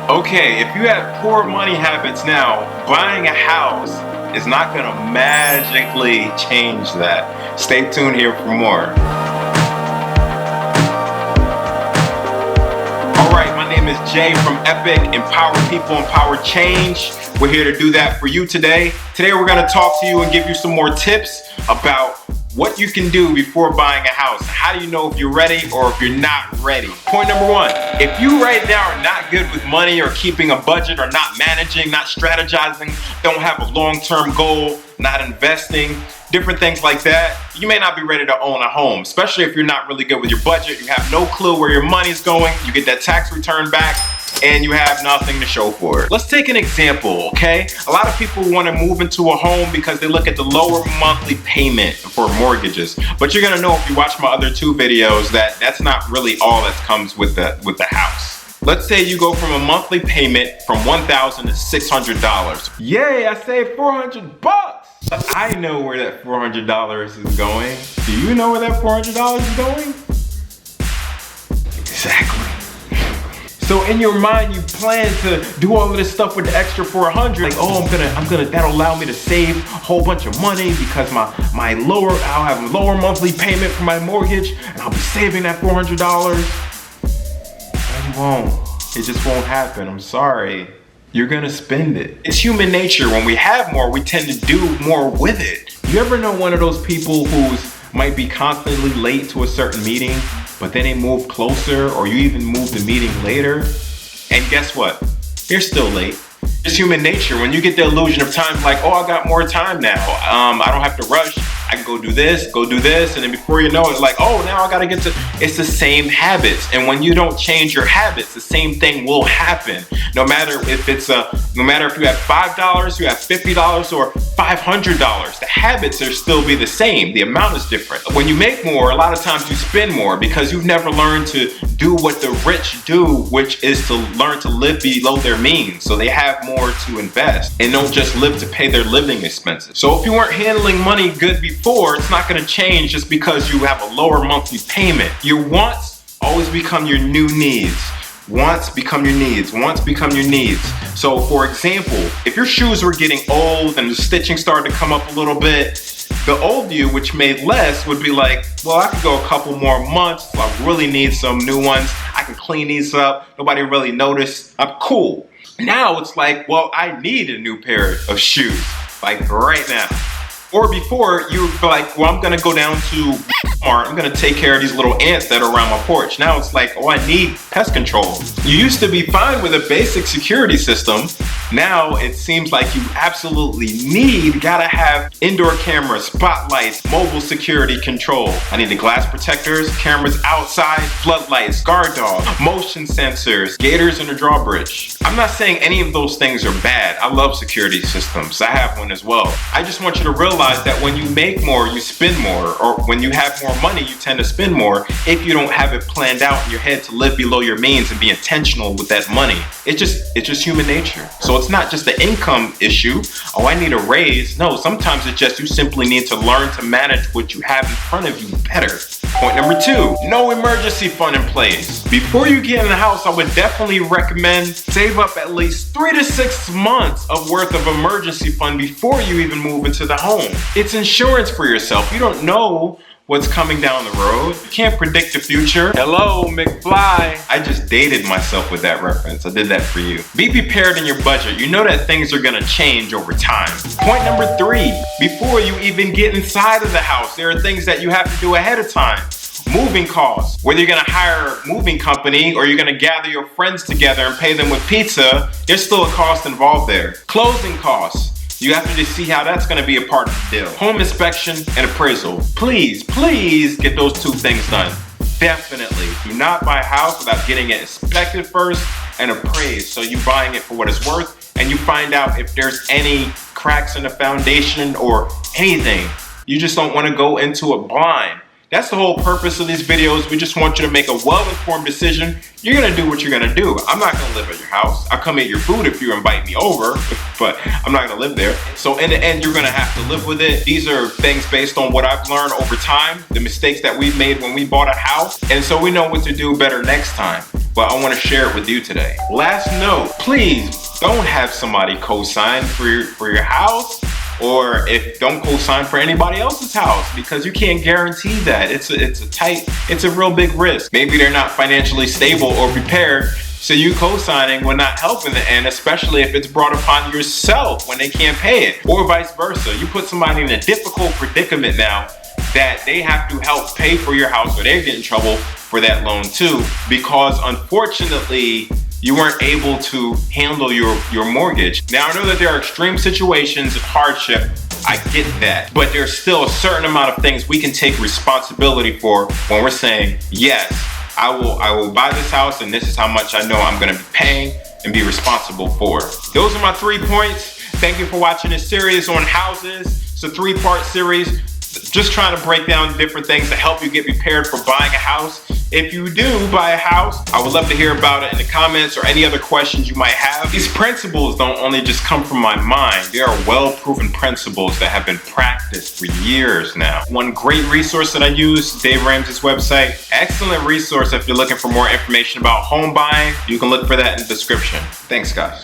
Okay, if you have poor money habits now, buying a house is not gonna magically change that. Stay tuned here for more. Alright, my name is Jay from Epic, Empower People, Empower Change. We're here to do that for you today. Today we're gonna talk to you and give you some more tips about what you can do before buying a house. How do you know if you're ready or if you're not ready? Point number one, if you right now are not good with money or keeping a budget or not managing, not strategizing, don't have a long-term goal, not investing, different things like that, you may not be ready to own a home, especially if you're not really good with your budget, you have no clue where your money's going, you get that tax return back, and you have nothing to show for it. Let's take an example, okay? A lot of people want to move into a home because they look at the lower monthly payment for mortgages. But you're gonna know if you watch my other two videos that that's not really all that comes with the house. Let's say you go from a monthly payment from $1,000 to $600. Yay, I saved $400 bucks! But I know where that $400 is going. Do you know where that $400 is going? Exactly. So in your mind, you plan to do all of this stuff with the extra $400. Like, oh, I'm gonna, that'll allow me to save a whole bunch of money because I'll have a lower monthly payment for my mortgage and I'll be saving that $400. No, you won't. It just won't happen. I'm sorry. You're gonna spend it. It's human nature. When we have more, we tend to do more with it. You ever know one of those people who might be constantly late to a certain meeting, but then they move closer, or you even move the meeting later, and guess what? You're still late. It's human nature. When you get the illusion of time, like, oh, I got more time now. I don't have to rush. I can go do this, and then before you know it, like, oh, now I gotta get to, it's the same habits. And when you don't change your habits, the same thing will happen. No matter if you have $5, you have $50, or $500, the habits are still be the same. The amount is different. When you make more, a lot of times you spend more because you've never learned to do what the rich do, which is to learn to live below their means. So they have more to invest and don't just live to pay their living expenses. So if you weren't handling money good before, it's not gonna change just because you have a lower monthly payment. Your wants always become your new needs. Wants become your needs. Wants become your needs. So for example, if your shoes were getting old and the stitching started to come up a little bit, the old you, which made less, would be like, well, I could go a couple more months. So I really need some new ones. I can clean these up. Nobody really noticed. I'm cool. Now it's like, well, I need a new pair of shoes, like right now. Or before, you would be like, well, I'm gonna go down to Walmart, I'm gonna take care of these little ants that are around my porch. Now it's like, oh, I need pest control. You used to be fine with a basic security system. Now it seems like you absolutely gotta have indoor cameras, spotlights, mobile security control. I need the glass protectors, cameras outside, floodlights, guard dog, motion sensors, gators in the drawbridge. I'm not saying any of those things are bad. I love security systems. I have one as well. I just want you to realize that when you make more, you spend more, or when you have more money, you tend to spend more if you don't have it planned out in your head to live below your means and be intentional with that money. It's just human nature. So it's not just the income issue. Oh, I need a raise. No, sometimes it's just you simply need to learn to manage what you have in front of you better. Point number two, no emergency fund in place. Before you get in the house, I would definitely recommend save up at least 3 to 6 months of worth of emergency fund before you even move into the home. It's insurance for yourself. You don't know what's coming down the road. You can't predict the future. Hello, McFly. I just dated myself with that reference. I did that for you. Be prepared in your budget. You know that things are gonna change over time. Point number three, before you even get inside of the house, there are things that you have to do ahead of time. Moving costs. Whether you're gonna hire a moving company or you're gonna gather your friends together and pay them with pizza, there's still a cost involved there. Closing costs. You have to just see how that's gonna be a part of the deal. Home inspection and appraisal. Please get those two things done. Definitely. Do not buy a house without getting it inspected first and appraised. So you're buying it for what it's worth and you find out if there's any cracks in the foundation or anything. You just don't wanna go into it blind. That's the whole purpose of these videos. We just want you to make a well-informed decision. You're gonna do what you're gonna do. I'm not gonna live at your house. I'll come eat your food if you invite me over, but I'm not gonna live there. So in the end, you're gonna have to live with it. These are things based on what I've learned over time, the mistakes that we've made when we bought a house, and so we know what to do better next time. but I want to share it with you today. Last note, please don't have somebody co-sign for your house, or don't co-sign for anybody else's house, because you can't guarantee that. It's a real big risk. Maybe they're not financially stable or prepared, so you co-signing will not help in the end, especially if it's brought upon yourself when they can't pay it, or vice versa. You put somebody in a difficult predicament now that they have to help pay for your house, or they get in trouble for that loan too, because unfortunately you weren't able to handle your mortgage. Now, I know that there are extreme situations of hardship. I get that. But there's still a certain amount of things we can take responsibility for when we're saying, yes, I will buy this house, and this is how much I know I'm gonna be paying and be responsible for. Those are my 3 points. Thank you for watching this series on houses. It's a 3-part series, just trying to break down different things to help you get prepared for buying a house. If you do buy a house, I would love to hear about it in the comments, or any other questions you might have. These principles don't only just come from my mind. They are well-proven principles that have been practiced for years now. One great resource that I use, Dave Ramsey's website. Excellent resource if you're looking for more information about home buying. You can look for that in the description. Thanks, guys.